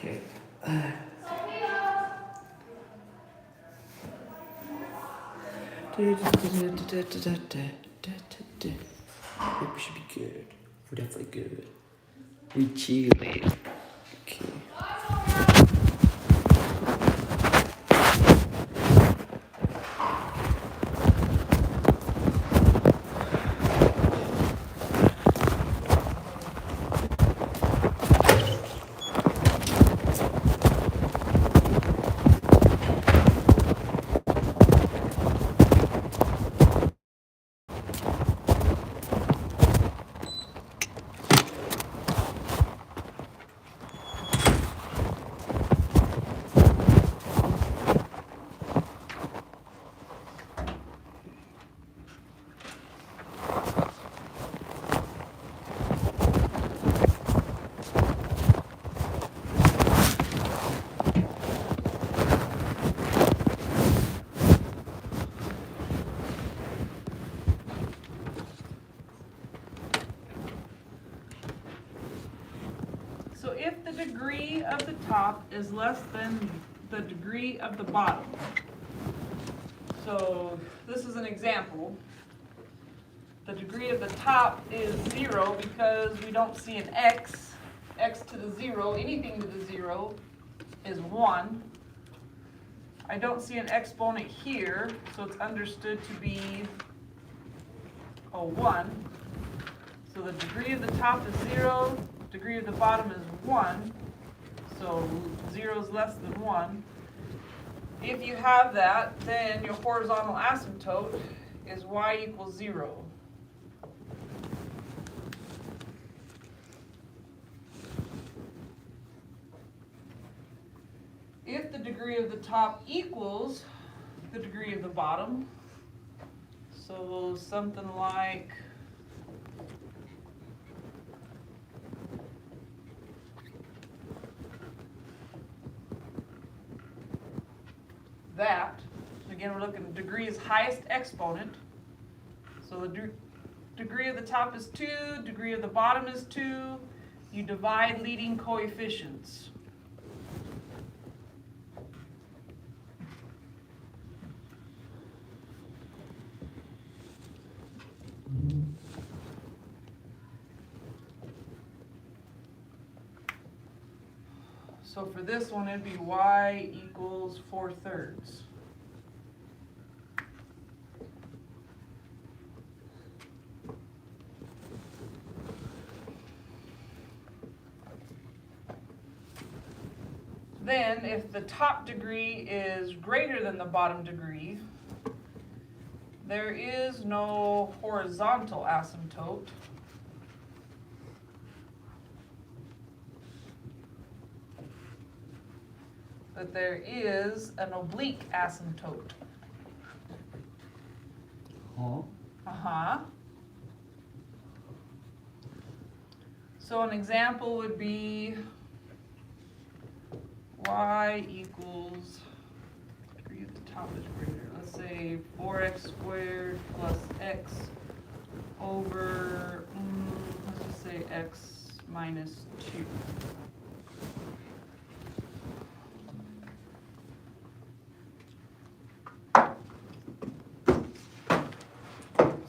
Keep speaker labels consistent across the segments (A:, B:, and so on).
A: Okay. It should be good. We're definitely good. We chilling. Okay.
B: So if the degree of the top is less than the degree of the bottom, so this is an example. The degree of the top is 0 because we don't see an x. X to the 0, anything to the 0 is 1. I don't see an exponent here, so it's understood to be a 1. So the degree of the top is 0, degree of the bottom is 1, so 0 is less than 1. If you have that, then your horizontal asymptote is y equals 0. If the degree of the top equals the degree of the bottom, so something like that, again we're looking at degree is highest exponent, so the degree of the top is 2, degree of the bottom is 2, you divide leading coefficients. So for this one, it'd be y equals 4/3. Then, if the top degree is greater than the bottom degree, there is no horizontal asymptote. But there is an oblique asymptote.
A: Huh?
B: So an example would be y equals, degree at the top is greater, let's say 4x squared plus x over, let's just say x minus 2.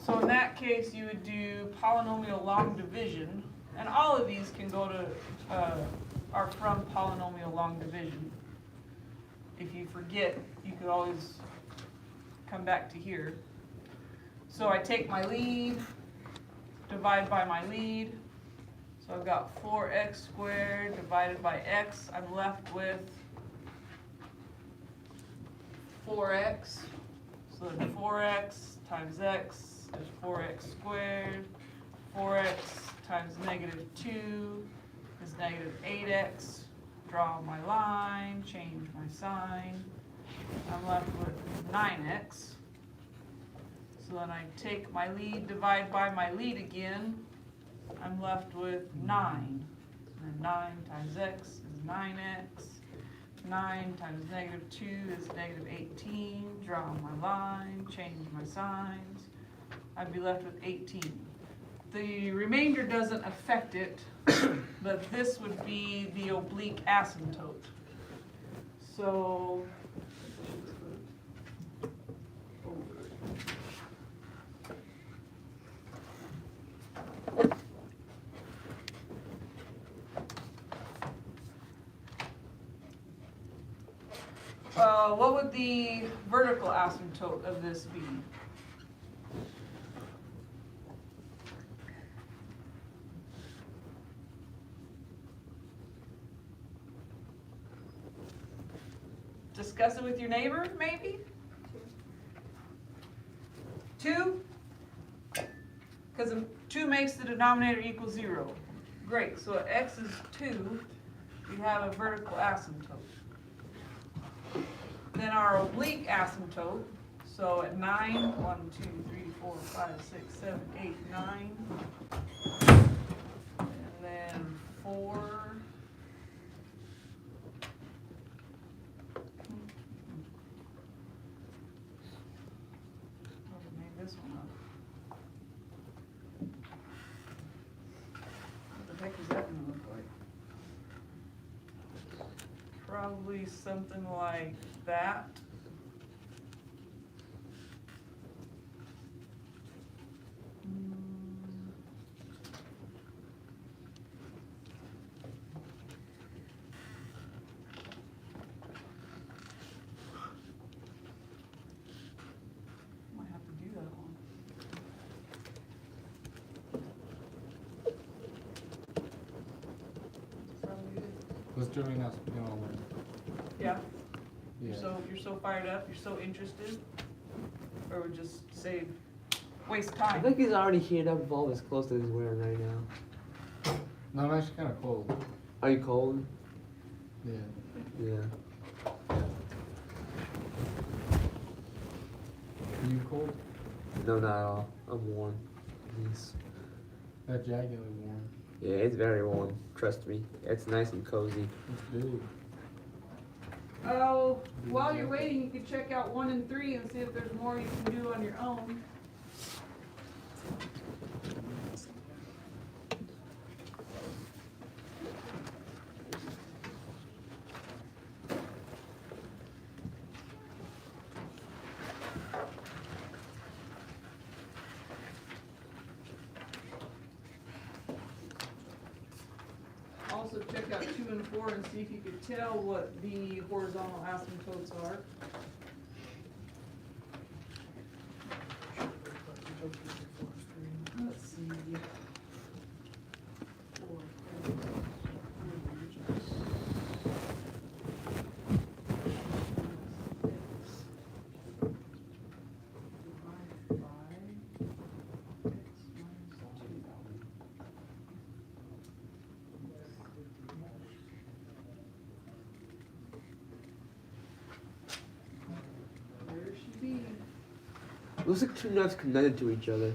B: So in that case, you would do polynomial long division, and all of these can go to, are from polynomial long division. If you forget, you could always come back to here. So I take my lead, divide by my lead. So I've got 4x squared divided by x. I'm left with 4x. So then 4x times x is 4x squared. 4x times negative 2 is negative 8x. Draw my line, change my sign. I'm left with 9x. So then I take my lead, divide by my lead again. I'm left with 9. And 9 times x is 9x. 9 times negative 2 is negative 18. Draw my line, change my signs. I'd be left with 18. the remainder doesn't affect it, but this would be the oblique asymptote. So, what would the vertical asymptote of this be? Discuss it with your neighbor, maybe? 2? Because 2 makes the denominator equal 0. Great, so at x is 2, we have a vertical asymptote. Then our oblique asymptote, so at 9, 1, 2, 3, 4, 5, 6, 7, 8, 9, and then 4, this one up. What the heck is that gonna look like? Probably something like that. Might have to do that one. Probably it.
C: Was doing us, you know,
B: Yeah.
C: yeah.
B: You're so fired up, you're so interested, or would just say waste
D: I
B: time?
D: think he's already heated up with all his clothes that he's wearing right now.
C: No, I'm actually kind of cold.
D: Are you cold?
C: Yeah.
D: Yeah.
C: Are you cold?
D: No, not at all. I'm warm. He's,
C: That jacket was warm.
D: yeah, it's very warm. Trust me. It's nice and cozy.
C: It's big.
B: Oh, while you're waiting, you could check out 1 and 3 and see if there's more you can do on your own. Also check out 2 and 4 and see if you could tell what the horizontal asymptotes are. Let's see. 4, There she be.
D: Looks like two nuts connected to each other.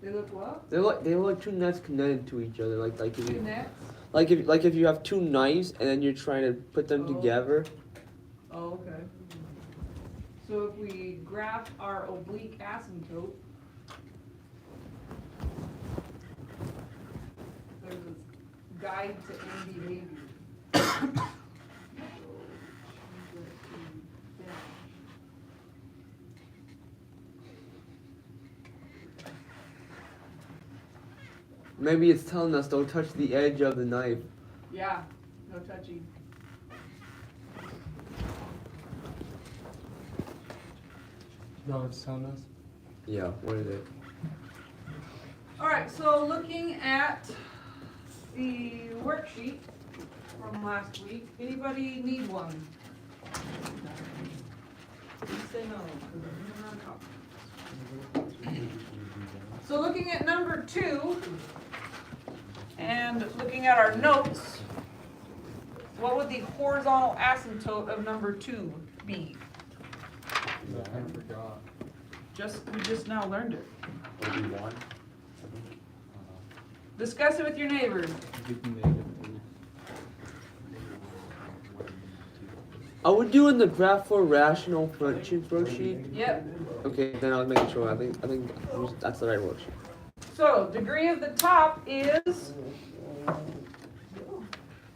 B: They look what?
D: They look like two nuts connected to each other. Like if
B: Two
D: you
B: nets?
D: like if you have two knives and then you're trying to put them
B: Oh.
D: together.
B: Oh, okay. So if we graph our oblique asymptote, there's a guide to end behavior.
D: Maybe it's telling us don't touch the edge of the knife.
B: Yeah, no touching.
C: No, it's telling us.
D: Yeah, what is it?
B: All right, so looking at the worksheet from last week, anybody need one? Please say no, 'cause I'm not talking. So looking at number 2, and looking at our notes, what would the horizontal asymptote of number 2 be?
C: I kind of forgot.
B: We just now learned it.
A: Maybe 1.
B: Discuss it with your neighbors.
D: Are we doing the graph for rational function worksheet?
B: Yep.
D: Okay, then I was making sure. I think that's the right worksheet.
B: So degree of the top is,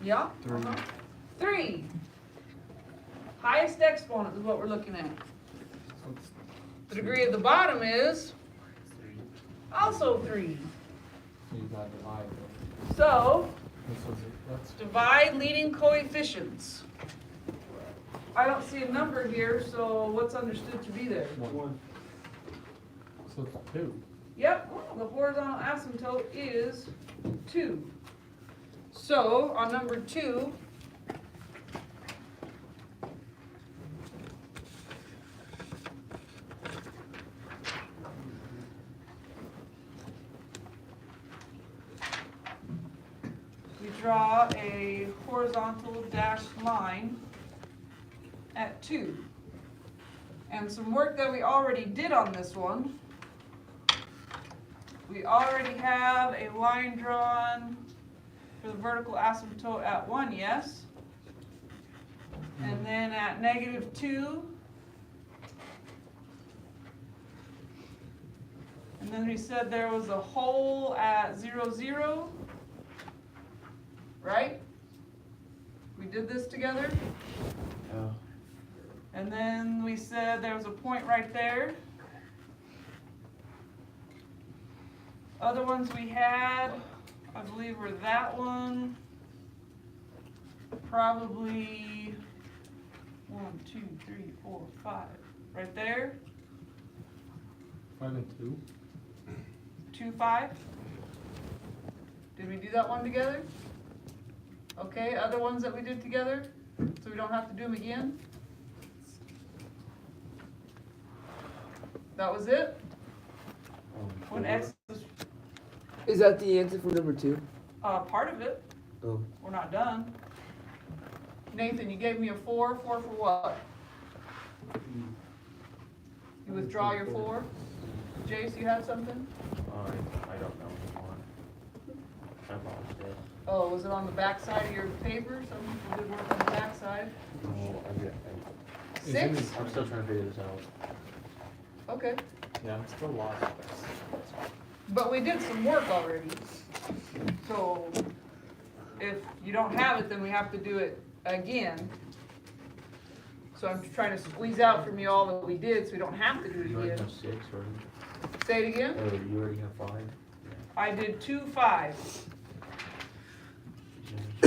B: yeah,
C: 3.
B: 3. Highest exponent is what we're looking at.
C: So it's
B: The degree of the bottom is also 3.
C: so you got to divide it.
B: So
C: This was that's
B: divide leading coefficients. I don't see a number here, so what's understood to be there?
C: 1. So it's 2.
B: Yep, the horizontal asymptote is 2. So on number 2, we draw a horizontal dashed line at 2. And some work that we already did on this one. We already have a line drawn for the vertical asymptote at 1, yes? And then at -2. And then we said there was a hole at 0, 0. Right? We did this together.
A: Yeah.
B: And then we said there was a point right there. Other ones we had, I believe, were that one. Probably 1, 2, 3, 4, 5. Right there.
C: 5 and 2.
B: 2, 5. Did we do that one together? Okay, other ones that we did together, so we don't have to do them again? That was it? When X is
D: Is that the answer for number 2?
B: part of it,
D: Oh.
B: we're not done. Nathan, you gave me a 4. 4 for what? You withdraw your 4? Jace, you had something?
A: I don't know anymore. I apologize.
B: Oh, was it on the back side of your paper? Some people did work on the back side.
A: No,
C: Is it
B: 6?
A: I'm still trying to figure this out.
B: Okay,
C: Yeah, I'm still lost.
B: but we did some work already. So if you don't have it, then we have to do it again. So I'm trying to squeeze out from you all that we did, so we don't have to do it
A: You already
B: again.
A: have 6, or
B: Say it again?
A: you already have 5?
B: I did 2, 5.
A: I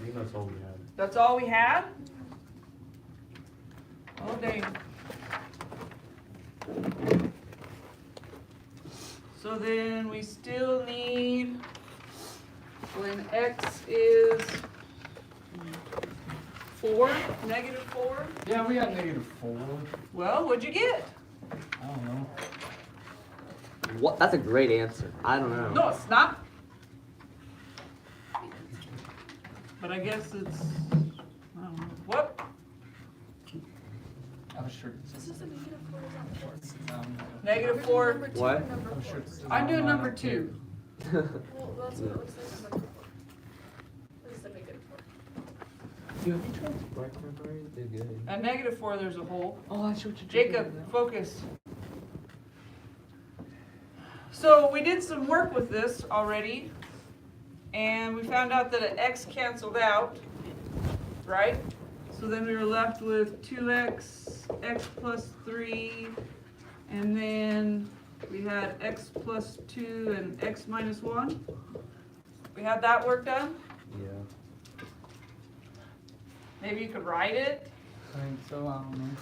A: think that's all we had.
B: That's all we had? Oh, dang. So then we still need, when X is 4, -4.
C: Yeah, we got -4.
B: Well, what'd you get?
C: I don't know.
D: What? That's a great answer. I don't know.
B: No, it's not. But I guess it's, I don't know. What?
C: I'm sure it's
B: -4.
D: What?
C: I'm sure it's
B: I'm doing number 2.
E: Well, that's what it looks like. This is a negative 4.
D: Dude, have you tried Spark Memory? They're good.
B: At -4, there's a hole.
D: Oh, I showed you.
B: Jacob, focus. So we did some work with this already, and we found out that an X canceled out, right? So then we were left with 2x, x plus 3, and then we had x plus 2 and x minus 1. We had that work done?
A: Yeah.
B: Maybe you could write it?
C: I think so, I don't know.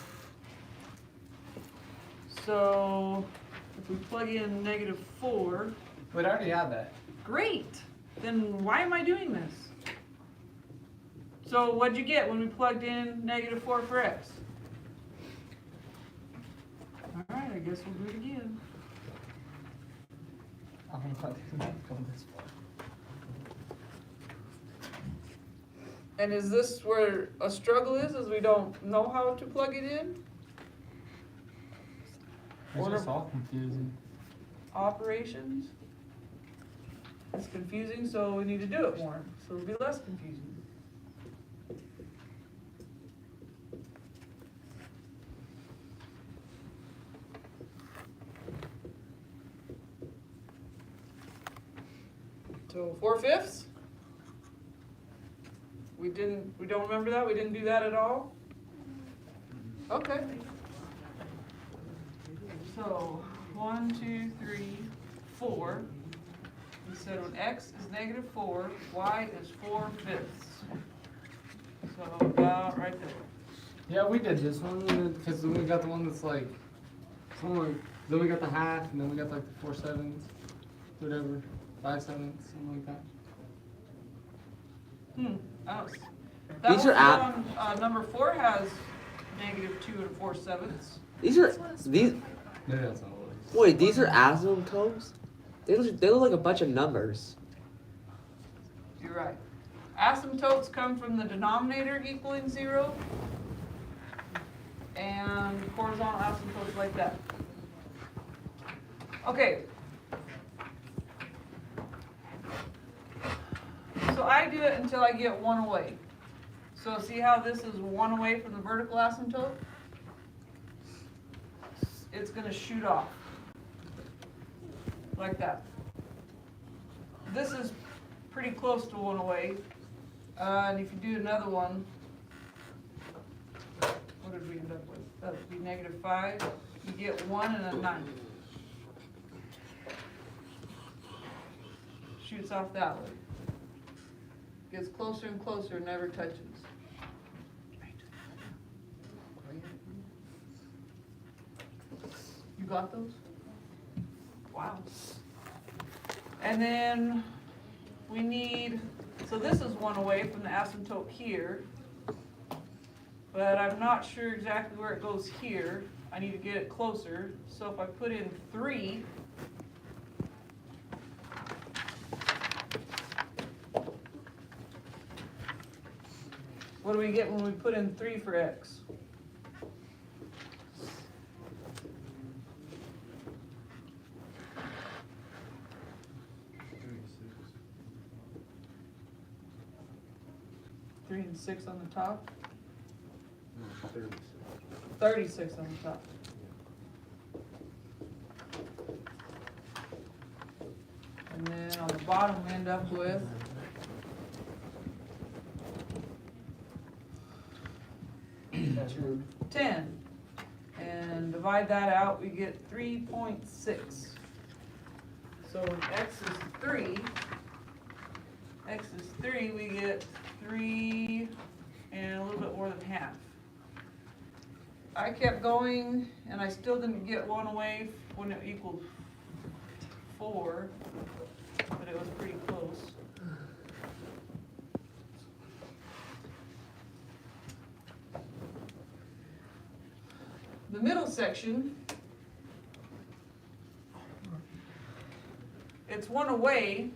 B: So if we plug in -4,
C: Wait, I already had that.
B: great! Then why am I doing this? So what'd you get when we plugged in -4 for x? Alright, I guess we'll do it again.
C: I don't know if I didn't go this far.
B: And is this where a struggle is we don't know how to plug it in?
C: It's
B: Order-
C: just all confusing.
B: Operations? It's confusing, so we need to do it more, so it'll be less confusing. So 4/5? We don't remember that? We didn't do that at all? Okay. So, 1, 2, 3, 4. We said when x is -4, y is 4/5. So about right there.
C: Yeah, we did this one, because then we got the one that's like, something like, then we got the half, and then we got like the 4/7, whatever, 5/7, something like that.
B: Oh. That
D: These are
B: one, number 4 has -2 and 4/7.
D: These are these.
C: Maybe that's not what it is.
D: Wait, these are asymptotes? They look like a bunch of numbers.
B: You're right. Asymptotes come from the denominator equaling 0, and horizontal asymptotes like that. Okay. So I do it until I get 1 away. So see how this is 1 away from the vertical asymptote? It's going to shoot off. Like that. This is pretty close to 1 away. And if you do another one, what did we end up with? That would be -5. You get 1 and a 9. Shoots off that way. Gets closer and closer, never touches. You got those? Wow. And then we need, so this is 1 away from the asymptote here, but I'm not sure exactly where it goes here. I need to get it closer. So if I put in 3, what do we get when we put in 3 for x? Three and 6 on the top. 36 on the top. And then on the bottom we end up with 10. And divide that out, we get 3.6. So when x is 3, we get 3 and a little bit more than half. I kept going and I still didn't get 1 away when it equaled 4, but it was pretty close. The middle section, it's 1 away,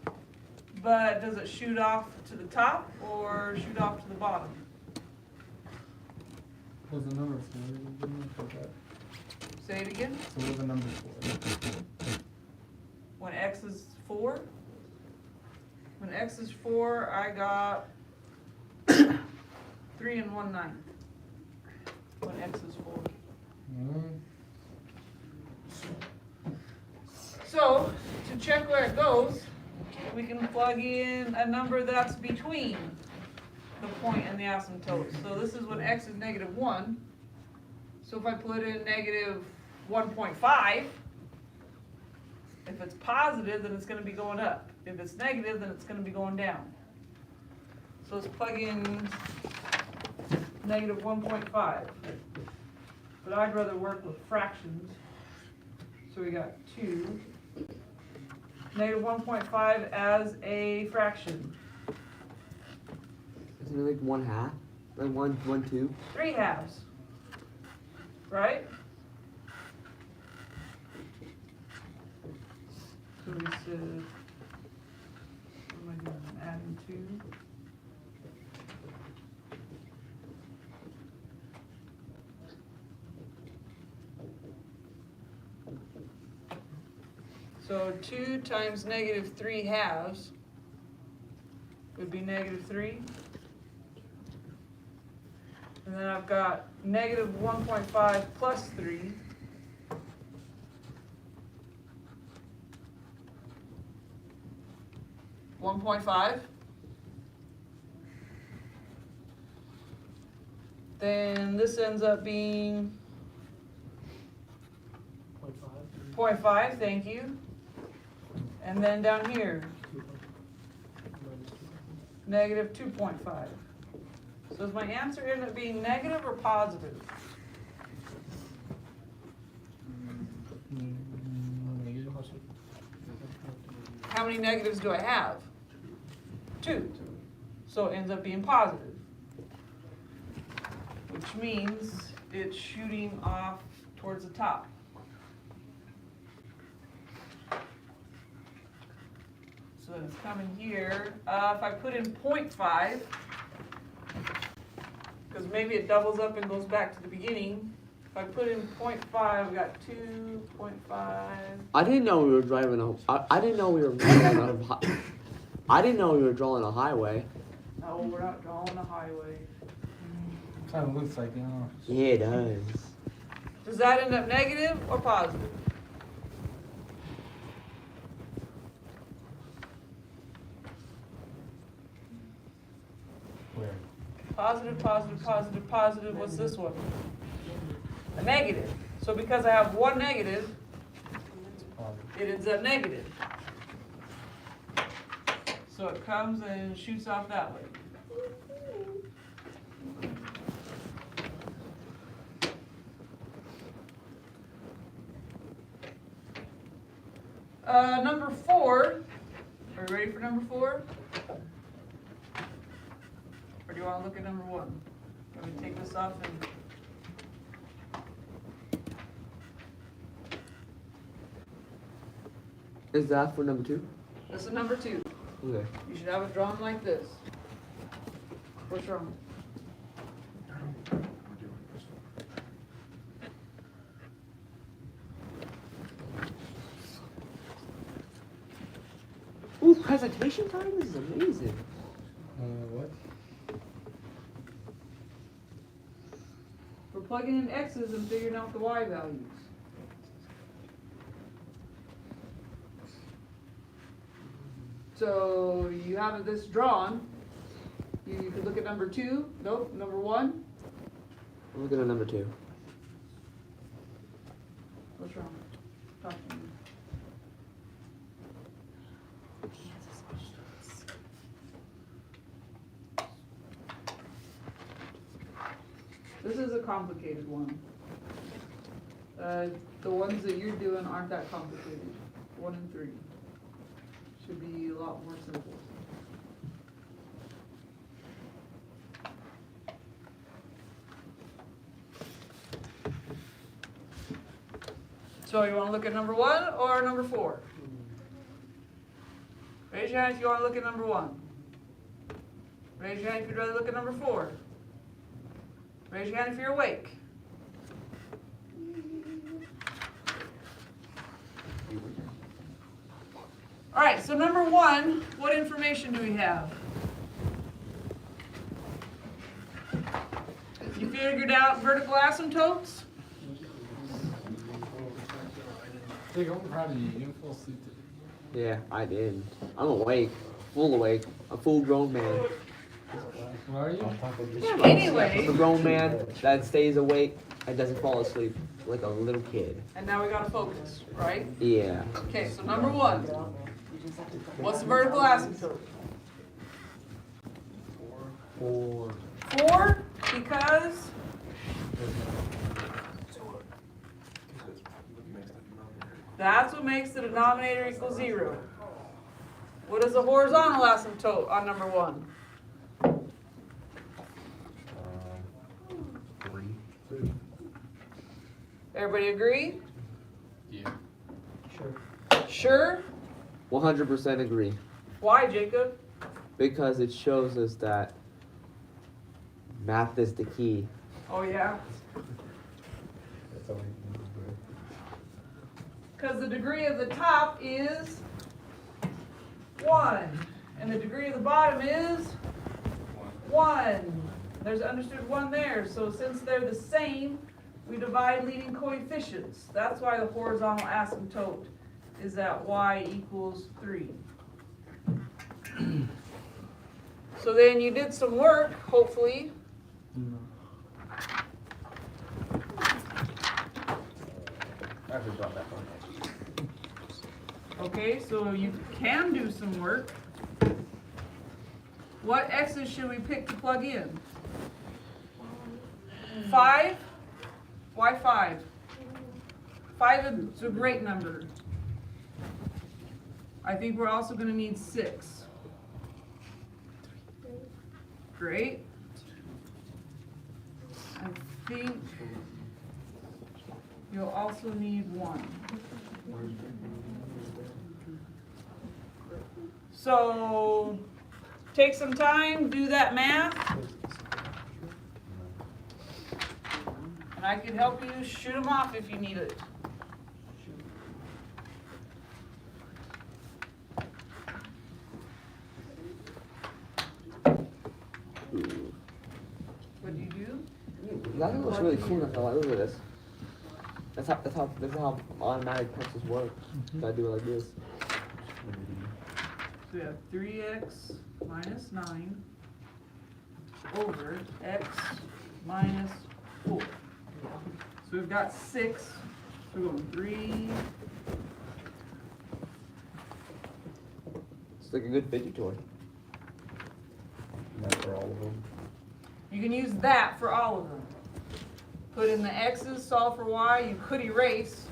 B: but does it shoot off to the top or shoot off to the bottom?
C: What's the number for that?
B: Say it again.
C: So what's the number for?
B: When x is 4? When x is 4, I got 3 and 1 9. When x is 4. So, to check where it goes, we can plug in a number that's between the point and the asymptote. So this is when x is -1. So if I put in -1.5, if it's positive, then it's going to be going up. If it's negative, then it's going to be going down. So let's plug in -1.5. But I'd rather work with fractions. So we got 2. -1.5 as a fraction.
D: Isn't it like 1/2? Like 1, 2?
B: 3 halves. Right? So we said, what am I doing? I'm adding 2. So 2 times -3 halves would be -3. And then I've got -1.5 plus 3. 1.5. Then this ends up being 0.5, thank you. And then down here, negative 2.5. So does my answer end up being negative or positive? How many negatives do I have? 2. So it ends up being positive. Which means it's shooting off towards the top. So it's coming here. If I put in 0.5, because maybe it doubles up and goes back to the beginning. If I put in 0.5, we got 2.5.
D: I didn't know we were driving I didn't know we were driving I didn't know we were drawing a highway.
B: No, we're not drawing a highway.
C: Kind of looks like, you know.
D: Yeah, it does.
B: Does that end up negative or positive?
C: Where?
B: Positive, positive, positive, positive. What's this one? A negative. So because I have one negative, it ends up negative. So it comes and shoots off that way. Number 4. Are you ready for number 4? Or do you want to look at number 1? Let me take this off and.
D: Is that for number 2?
B: This is number 2.
D: Okay.
B: You should have it drawn like this. What's wrong?
D: Ooh, presentation time? This is amazing.
C: What?
B: We're plugging in X's and figuring out the Y values. So you have this drawn. You could look at number 2. Nope, number 1.
D: I'm looking at number 2.
B: What's wrong? Talk to me. This is a complicated one. The ones that you're doing aren't that complicated. 1 and 3 should be a lot more simple. So you want to look at number 1 or number 4? Raise your hand if you want to look at number 1. Raise your hand if you'd rather look at number 4. Raise your hand if you're awake. All right, so number 1, what information do we have? You figured out vertical asymptotes?
C: Jake, I'm proud of you. You didn't fall asleep today.
D: Yeah, I did. I'm awake. Full awake. A full grown man.
C: Where are you?
B: Anyway.
D: A grown man that stays awake and doesn't fall asleep like a little kid.
B: And now we gotta focus, right?
D: Yeah.
B: Okay, so number 1. What's the vertical asymptote?
C: 4.
B: 4, because that's what makes the denominator equal 0. What is the horizontal asymptote on number 1?
A: 3.
B: Everybody agree?
C: Yeah.
B: Sure?
D: 100% agree.
B: Why, Jacob?
D: Because it shows us that math is the key.
B: Oh yeah?
A: That's all we can do.
B: Because the degree of the top is 1. And the degree of the bottom is 1. There's understood 1 there. So since they're the same, we divide leading coefficients. That's why the horizontal asymptote is at y equals 3. So then you did some work, hopefully.
A: I actually brought that one.
B: Okay, so you can do some work. What x's should we pick to plug in? 5? Why 5? 5 is a great number. I think we're also gonna need 6. Great. I think you'll also need 1. So, take some time, do that math. And I can help you shoot them off if you need it. What do you do?
D: That thing looks really cool. That's all. Look at this. That's how automatic pencils work. Gotta do it like this.
B: So we have 3x minus 9 over x minus 4. So we've got 6. So we're going 3.
D: It's like a good fidget toy.
A: And that's for all of them.
B: You can use that for all of them. Put in the x's, solve for y. You could erase.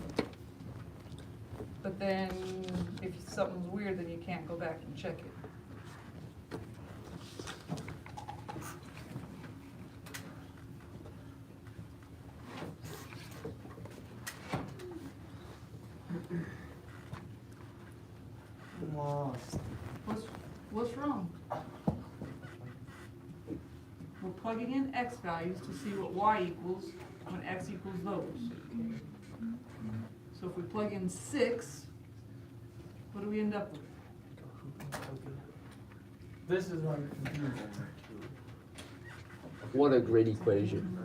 B: But then if something's weird, then you can't go back and check it. What's wrong? We're plugging in x values to see what y equals when x equals those. So if we plug in 6, what do we end up with?
C: This is why you're confused.
D: What a great equation.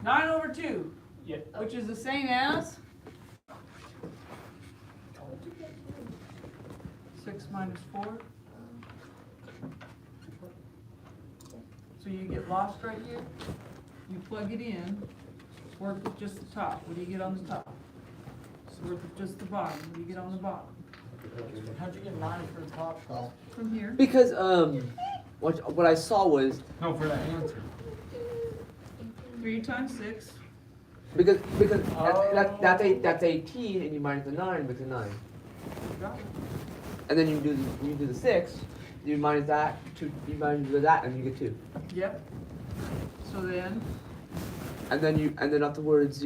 B: 9 over 2,
C: Yeah.
B: which is the same as 6 minus 4. So you get lost right here. You plug it in, work with just the top. What do you get on the top? Work with just the bottom. What do you get on the bottom?
C: How'd you get 9 for the top, Carl?
B: From here.
D: Because what I saw was
C: No, for the answer.
B: 3 times 6.
D: because that's 18 and you minus the 9 makes a 9.
B: Got it.
D: And then you do the 6, you minus that, you minus that, and you get 2.
B: Yep. So then,
D: And then afterwards,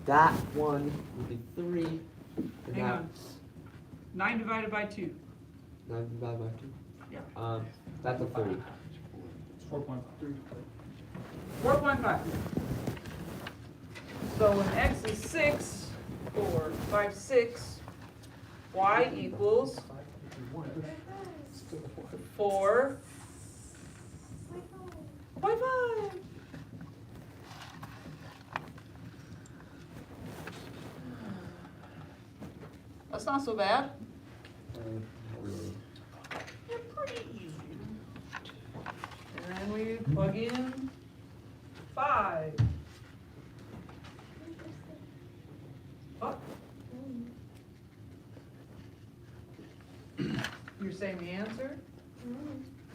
D: that one would be 3. And
B: hang on.
D: that's
B: 9 divided by 2.
D: 9 divided by 2.
B: Yeah.
D: That's a 30.
C: It's 4.3.
B: 4.5. So when x is 6, 4, 5, 6, y equals 4, 0.5. That's not so bad. They're pretty easy. And then we plug in 5. What? You're saying the answer?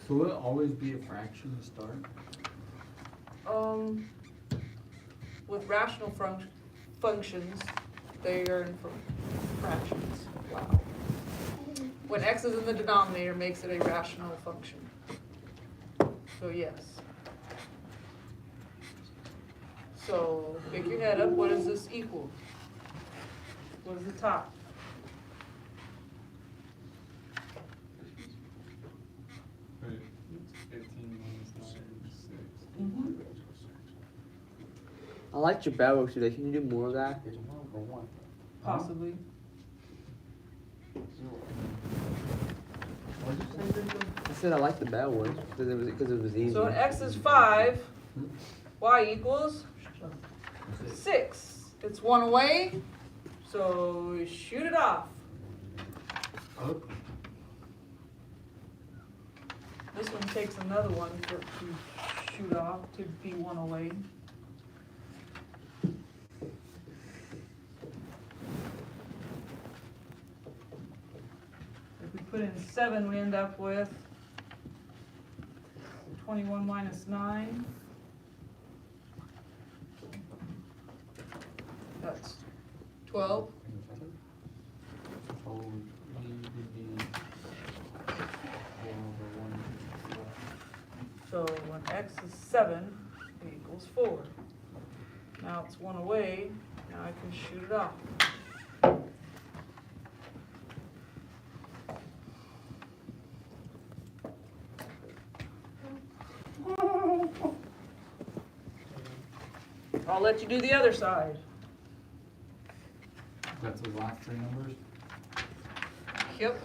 C: So will it always be a fraction to start?
B: With rational functions, they are in fractions. Wow. When x is in the denominator, makes it a rational function. So yes. So pick your head up. What does this equal? What is the top?
C: Wait, 15 minus 9 is 6.
B: Mm-hmm.
D: I liked your bell work today. Can you do more of that?
B: Possibly.
D: I said I liked the bell work because it was easy.
B: So when x is 5, y equals 6. It's 1 away, So shoot it off.
C: Oh,
B: This one takes another one for it to shoot off to be one away. If we put in 7, we end up with 21 minus 9. That's 12.
C: so we would be 4/1.
B: So when x is 7, it equals 4. Now it's 1 away, now I can shoot it off. I'll let you do the other side.
C: That's the last 3 numbers.
B: Yep.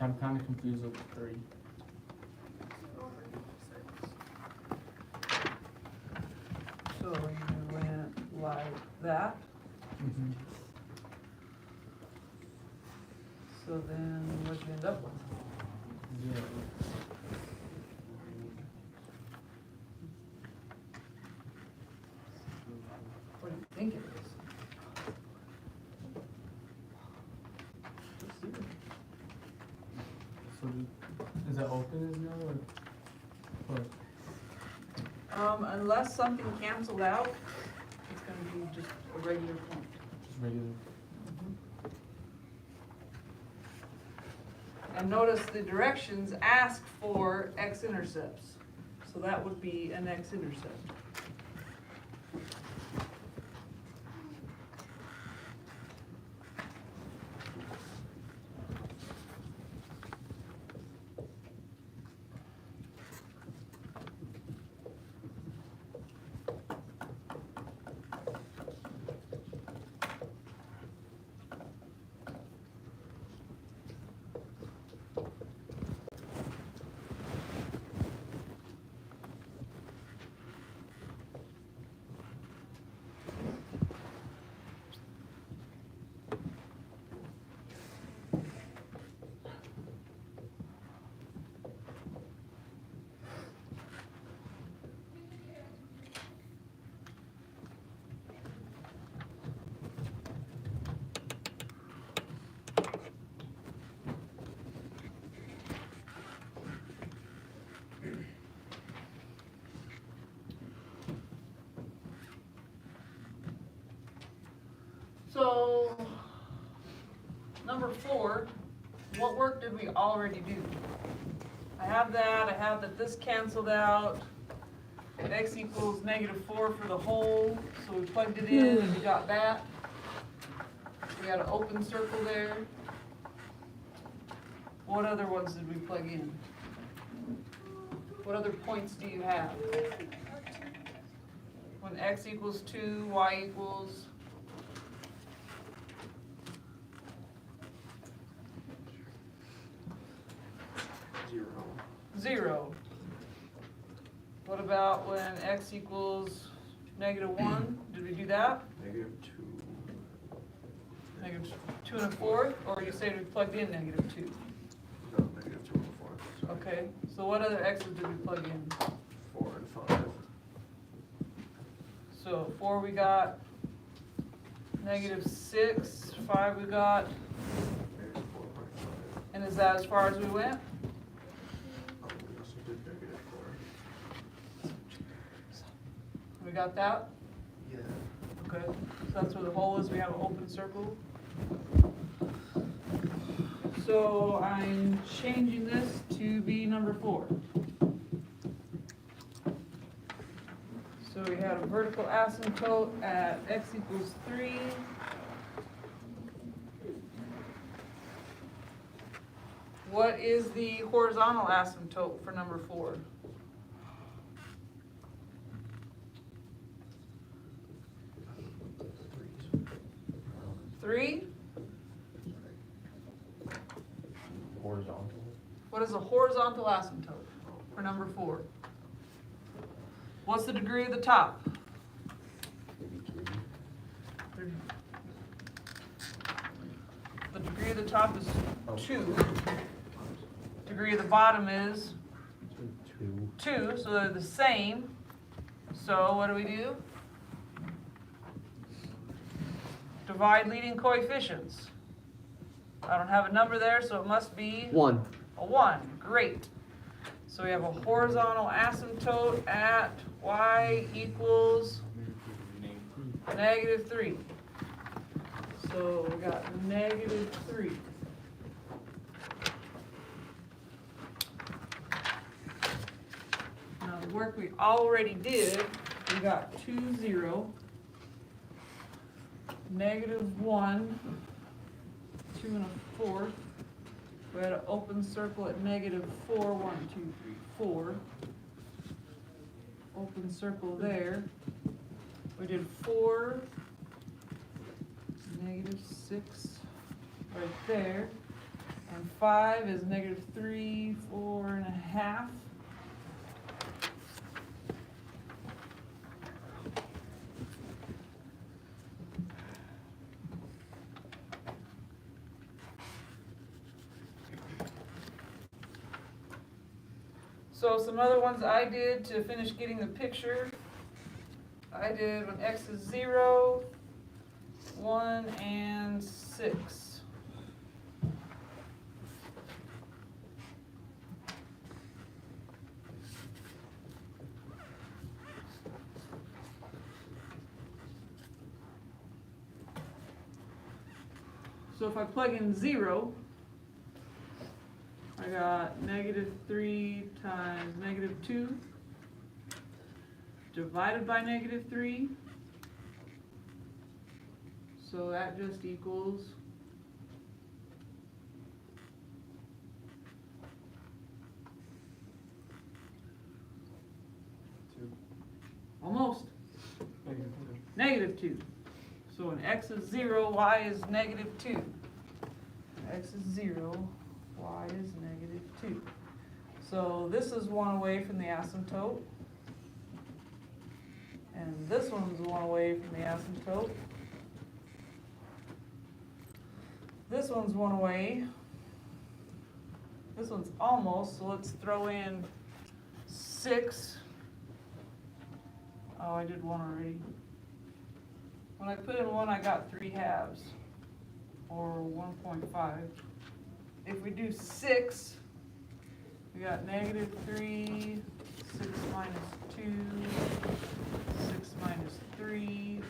C: I'm kind of confused with the 3.
B: So you went like that.
C: Mm-hmm.
B: So then what'd you end up with?
C: 0.
B: What do you think it is? Let's see.
C: So is that open as 0 or?
B: Unless something canceled out, it's gonna be just a regular point.
C: Just regular.
B: And notice the directions ask for x-intercepts. So that would be an x-intercept. So, number 4, what work did we already do? I have that this canceled out. X equals -4 for the whole, so we plugged it in and we got that. We got an open circle there. What other ones did we plug in? What other points do you have? When x equals 2, y equals 0. What about when x equals -1? Did we do that?
A: -2.
B: -2 1/4, or you say we plugged in -2?
A: No, -2 1/4.
B: Okay, so what other x's did we plug in?
A: 4 and 5.
B: So 4 we got, -6, 5 we got,
A: -4.5.
B: and is that as far as we went?
A: Oh, we also did -4.
B: got that?
C: Yeah.
B: Okay, so that's where the hole is, we have an open circle. So I'm changing this to be number 4. So we had a vertical asymptote at x equals 3. What is the horizontal asymptote for number 4? Three?
A: Horizontal.
B: What is a horizontal asymptote for number 4? What's the degree of the top? The degree of the top is 2. Degree of the bottom is 2, so they're the same. So what do? Divide leading coefficients. I don't have a number there, so it must be
D: 1.
B: a 1. Great. So we have a horizontal asymptote at y equals -3. So we got -3. Now the work we already did, we got 2, 0, -1, 2 1/4. We had an open circle at -4, 1, 2, 3, 4. Open circle there. We did 4, -6 right there. And 5 is -3, 4.5. So some other ones I did to finish getting the picture. I did when x is 0, 1, and 6. So if I plug in 0, I got -3 times -2 divided by -3. So that just equals almost -2. So when x is 0, y is -2. X is 0. Y is -2. So this is 1 away from the asymptote. And this one's 1 away from the asymptote. This one's 1 away. This one's almost, so let's throw in 6. Oh, I did 1 already. When I put in 1, I got 3/2, or 1.5. If we do 6, we got -3, 6 minus 2, 6 minus 3.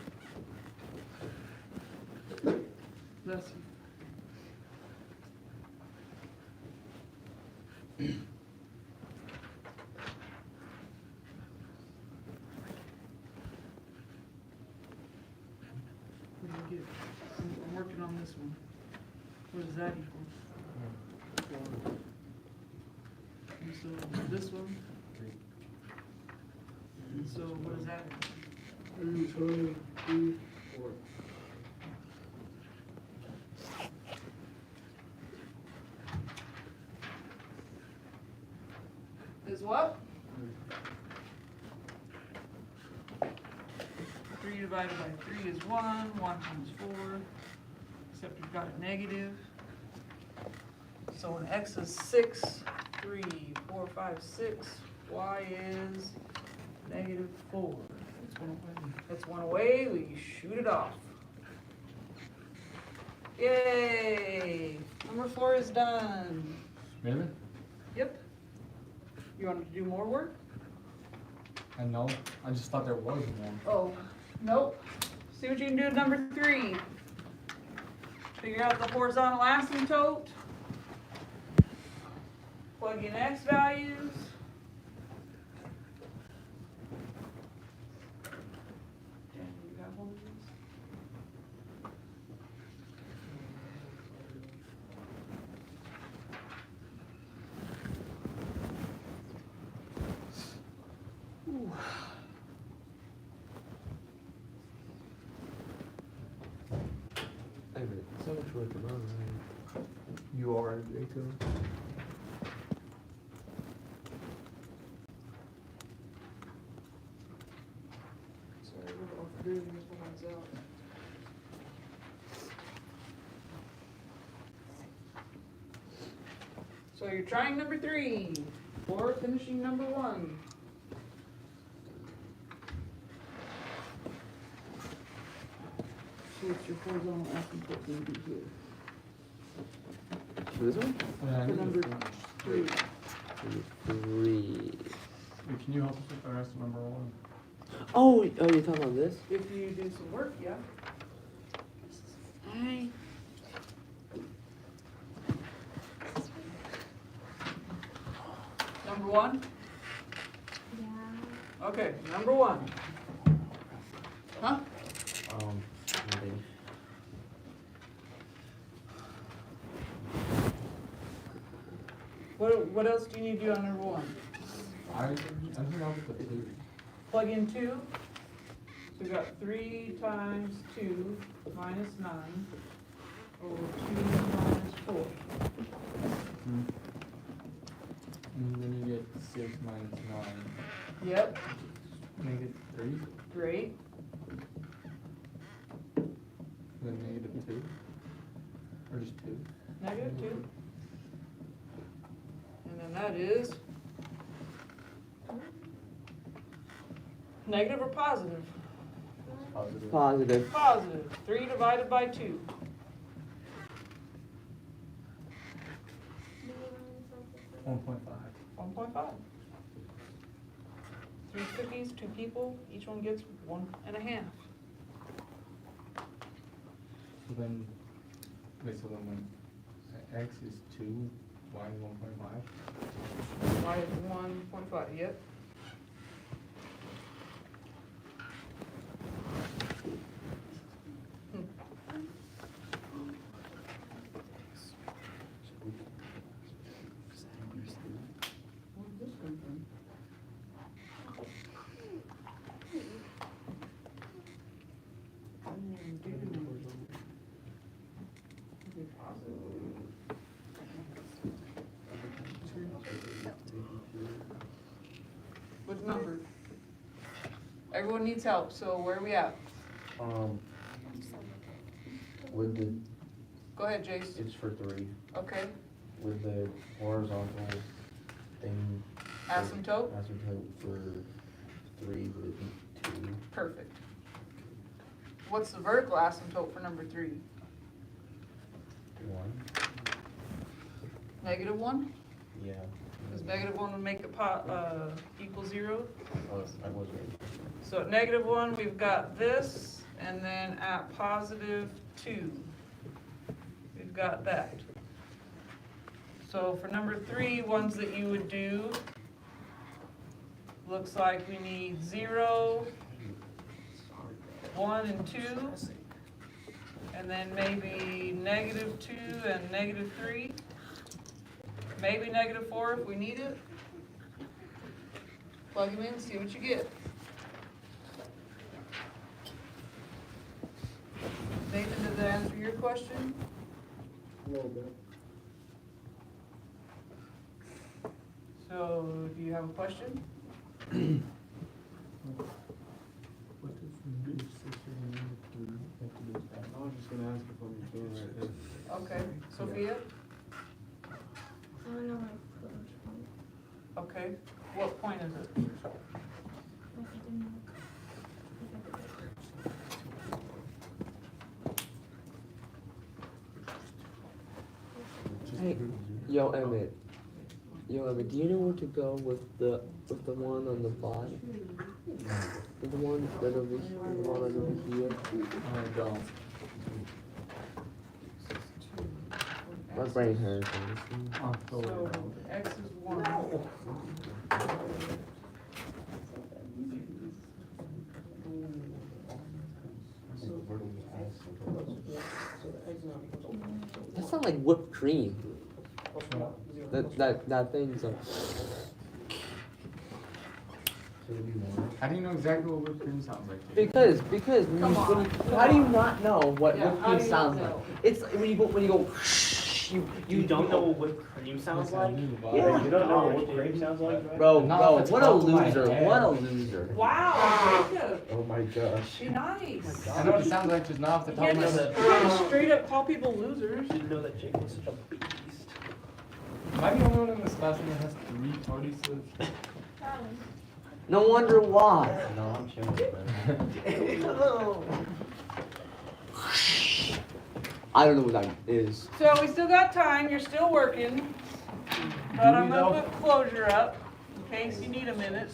B: Bless you. What did you get? I'm working on this one. What does that equal? And so this one. And so what is that? Is what? 3 divided by 3 is 1, 1 times 4, except we've got a negative. So when x is 6, 3, 4, 5, 6, y is -4. That's 1 away, we shoot it off. Yay! Number 4 is done.
A: Really?
B: Yep. You want to do more work?
C: I know, I just thought there was one.
B: Oh, nope. See what you can do at number 3. Figure out the horizontal asymptote. Plug in x values. Dan, you got one of these?
D: Hey, but so much work going on.
C: You are Jacob.
B: Sorry, we're all doing this ones out. So you're trying number 3 or finishing number 1. So what's your horizontal asymptote going to be here?
D: For this one?
C: Yeah,
B: For number 3.
D: 3.
C: Can you help us with the rest of number 1?
D: Oh, you're talking about this?
B: If you do some work, yeah. Number 1?
E: Yeah.
B: Okay, number 1. Huh?
D: Nothing.
B: What else do you need to do on number 1?
C: I think I'll put the 2.
B: Plug in 2. So we got 3 times 2 minus 9 over 2 minus 4.
C: And then you get 6 minus 9.
B: Yep,
C: Make it 3.
B: great.
C: Then negative 2. Or just 2.
B: Negative 2. And then that is negative or positive?
A: Positive.
D: Positive.
B: Positive. 3 divided by 2.
C: 1.5.
B: 1.5. 3 cookies, 2 people, each one gets 1.5.
C: So then, wait, so then when x is 2, y is 1.5?
B: Y is 1.5, yep. Where did this come from? I didn't even do it. Which number? Everyone needs help, so where are we at?
A: With the,
B: Go ahead, Jace.
A: it's for 3,
B: Okay,
A: with the horizontal thing.
B: asymptote,
A: Asymptote for 3, would it be 2?
B: perfect. What's the vertical asymptote for number 3?
A: 1?
B: Negative 1?
A: Yeah.
B: Does negative 1 would make it equal 0?
A: Oh, I was right.
B: So at negative 1, we've got this, and then at positive 2, we've got that. So for number 3, ones that you would do, looks like we need 0, 1, and 2, and then maybe negative 2 and negative 3, maybe negative 4 if we need it. Plug them in, see what you get. Nathan, did that answer your question?
C: A little bit.
B: So, do you have a question?
C: What does negative 6 and negative 3 have to do with that?
A: I was just gonna ask if I'm doing right now.
B: Okay, Sophia?
E: I don't know my approach.
B: Okay, what point is it?
E: Like I didn't know.
D: Hey, yo, Emmett. Yo, Emma, do you know where to go with the one on the bottom? With the one right over here, the one right over here.
C: I don't.
D: My brain hurts.
C: Oh,
B: So X is 1.
D: That sounds like whipped cream. That thing's like.
C: How do you know exactly what whipped cream sounds like?
D: Because when
B: Come
D: you,
B: on,
D: when you,
B: come
D: how do you
B: on.
D: not know what
B: Yeah,
D: whipped
B: how
D: cream
B: do you
D: sounds
B: not
D: like?
B: know?
D: It's when you go
F: You don't know what whipped cream sounds like?
D: Yeah.
A: You don't know what whipped cream sounds like, right?
D: Bro,
C: Not
D: bro,
C: off the
D: what a
C: top of my
D: loser!
C: head.
D: What a loser!
B: Wow, Jacob,
A: Oh my gosh.
B: be nice.
C: I know what it sounds like, just not off the
B: You
C: top of
B: can't
C: my
B: just
C: head.
B: straight up call people losers.
F: Didn't know that Jake was such a beast.
C: Am I the only one in this classroom that has 3 party slips?
D: No wonder why.
A: No, I'm chilling, man.
D: I don't know what that is.
B: So we still got time, you're still working. But I'm gonna put closure up, in case you need a minute.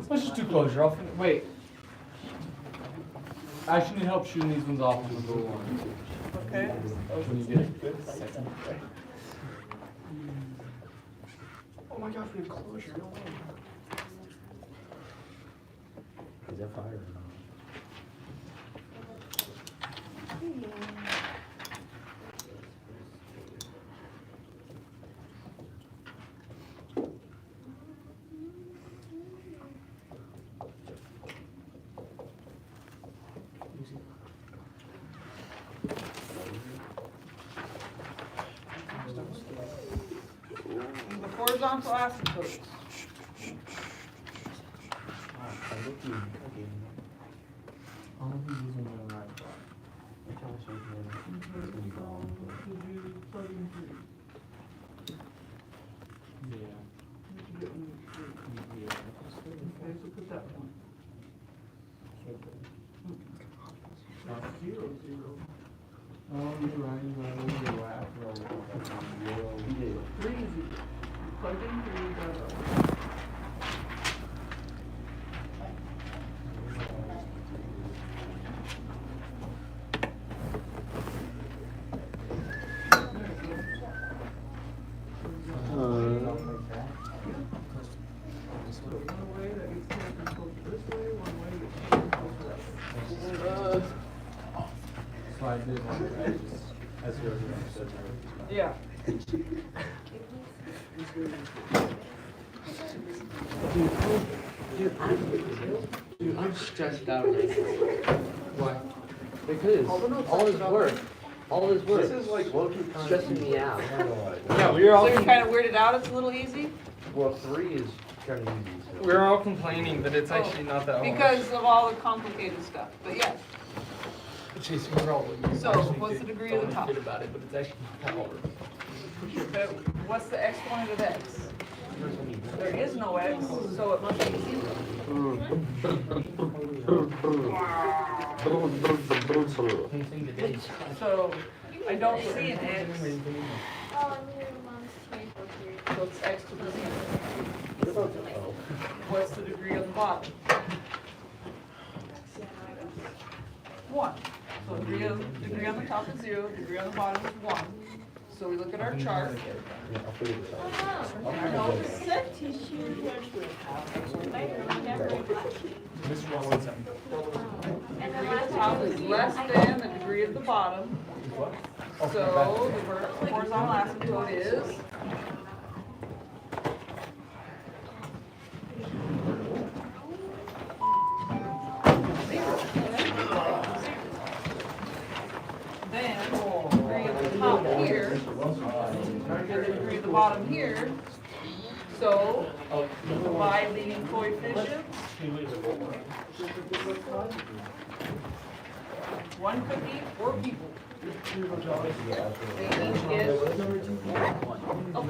C: Let's just do closure. I'll fin- wait. I actually need help shooting these ones off with the blue one.
B: Okay?
C: When you get a second.
F: Oh my gosh, we have closure, no way.
A: Is that fire or not?
B: The horizontal asymptotes.
C: All of these ones are right. Yeah.
B: Okay, so put that one.
C: Oh, you're right, you're right.
B: Three is equal. Plug in 3, got it. One way that gets taken closer this way, one way that gets taken closer that way.
C: So I did one, right? That's your
B: Yeah.
D: Dude, I'm stressed out right now.
C: Why?
D: Because all this work,
A: This is like low-key kind of
D: stressing me out.
C: Yeah, we were
B: So you're kind of weirded out, it's a little easy?
A: Well, 3 is kind of easy, so.
C: We're all complaining that it's actually not that hard.
B: Because of all the complicated stuff, but yeah.
C: Chase, we're all
B: So, what's the degree of the top?
C: about it, but it's actually not that hard.
B: But what's the exponent of x? There is no x, so it must be 0. So, I don't see an x,
E: Oh, and your mom's 24 period.
B: so it's x to the 0. What's the degree of the bottom? 1. So degree on the top is 0, degree on the bottom is 1. So we look at our chart.
A: Yeah, I'll figure this out.
E: I know, set tissue. I never
C: Mr. Robinson.
E: And then
B: Degree of
E: last
B: the top
E: time
B: is less than the degree of the bottom. So the horizontal asymptote is then the degree of the top here and the degree of the bottom here. So divide the coefficients. One cookie, 4 people. They each get a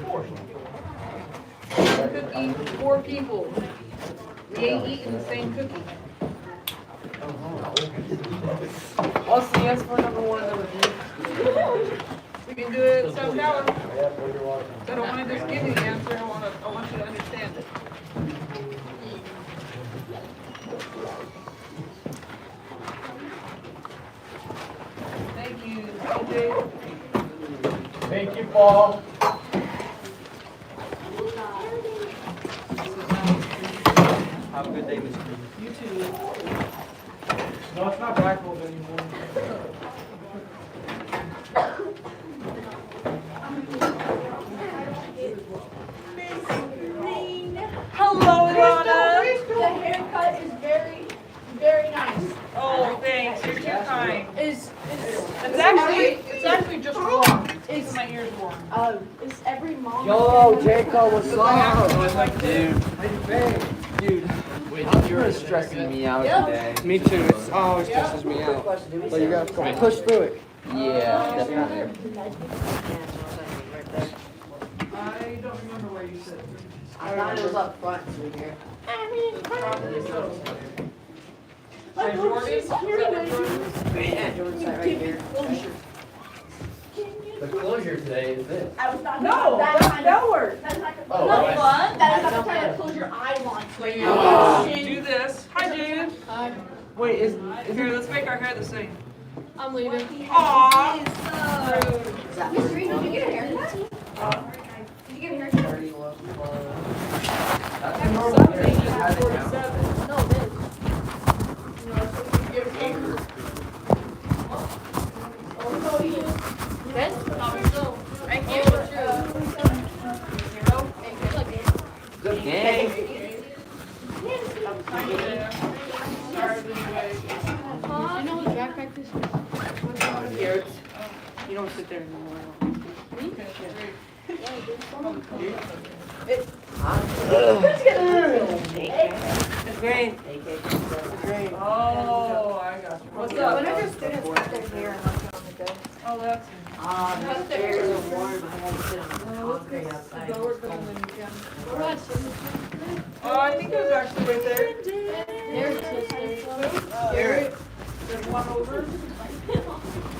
B: fourth. One cookie, 4 people. We ain't eating the same cookie.
D: I'll see us for number 1 and number 2.
B: can do it 7 hours. I don't wanna just give you the answer, I want you to understand it. Thank you, AJ.
C: Thank you, Paul.
F: Have a good day, Mr.
B: You too.
C: No, it's not Blackboard anymore.
B: Hello, Ilana.
E: The haircut is very, very nice.
B: Oh, thanks, you're too kind.
E: Is
B: It's actually just wrong.
E: Is
B: My ear's warm.
E: is every mom?
D: Yo, Jacob, what's
B: I
D: up? Dude, you're stressing me out
E: Yep.
D: today.
C: Me too. It's always stresses me out.
D: But you gotta push through it. Yeah, definitely.
B: I don't remember where you said.
G: I thought it was up front through here.
B: Say Jordan? Is that Jordan?
G: Yeah, Jordan's right here.
D: The closure today is this.
E: I was not.
B: No,
E: that
B: that's
E: kind of.
B: Delaware.
E: That's not.
D: Oh,
E: not
D: right.
E: fun. That is not the
G: That's
E: kind
G: okay.
E: of close your eye wants. When
B: Do this. Hi, Jude.
D: Wait, is
B: Here, let's make our hair the same.
E: I'm leaving.
B: Aww.
E: Miss Reed, did you get a haircut? Did you get a haircut?
G: 30 looks close.
D: that's
B: And
D: normal.
B: something
D: Just
B: is
D: has it now.
B: 47.
E: No, this. No, it's supposed to be different. Oh, no, you. This? Right here.
D: Good game.
E: You know the track practice?
G: Here, you don't sit there anymore. It's great.
B: Oh, I got you. What's up?
E: When are your students put their hair and look on the desk?
B: Oh, that's.
G: The stairs are warm. I had to sit on the concrete outside.
B: Oh, I think it was actually right there.
E: There's sisters.
B: Garrett. There's one over.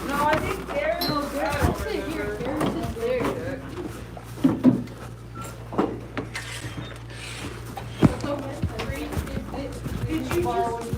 B: No, I think Garrett. No, Did you just